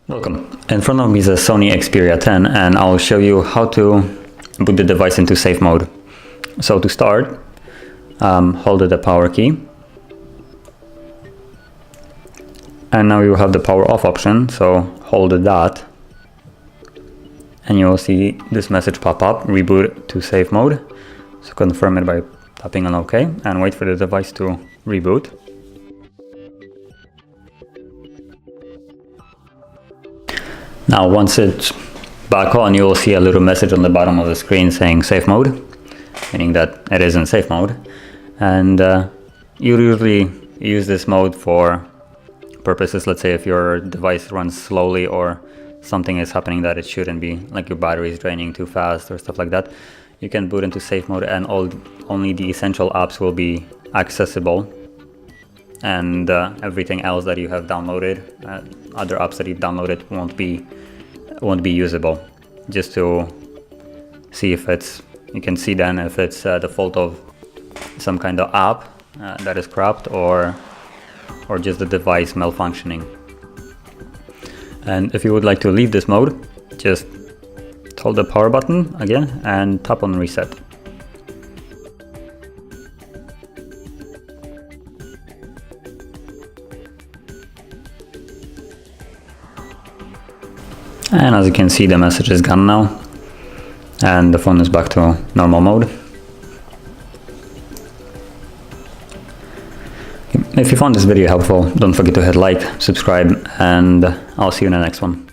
Welcome. In front of me is a SONY Xperia 10 and I'll show you how to boot the device into safe mode. So to start, hold the power key. And now you have the power off option, so hold that. And you will see this message pop up, reboot to safe mode. So confirm it by tapping on OK and wait for the device to reboot. Now once it's back on, you will see a little message on the bottom of the screen saying safe mode, meaning that it is in safe mode. And you usually use this mode for purposes, let's say if your device runs slowly or something is happening that it shouldn't be, like your battery is draining too fast or stuff like that. You can boot into safe mode and only the essential apps will be accessible, and everything else that you have downloaded, other apps that you've downloaded won't be usable. Just to see if it's, you can see then if it's the fault of some kind of app that is corrupt or just the device malfunctioning. And if you would like to leave this mode, just hold the power button again and tap on reset. And as you can see, the message is gone now and the phone is back to normal mode. If you found this video helpful, don't forget to hit like, subscribe, and I'll see you in the next one.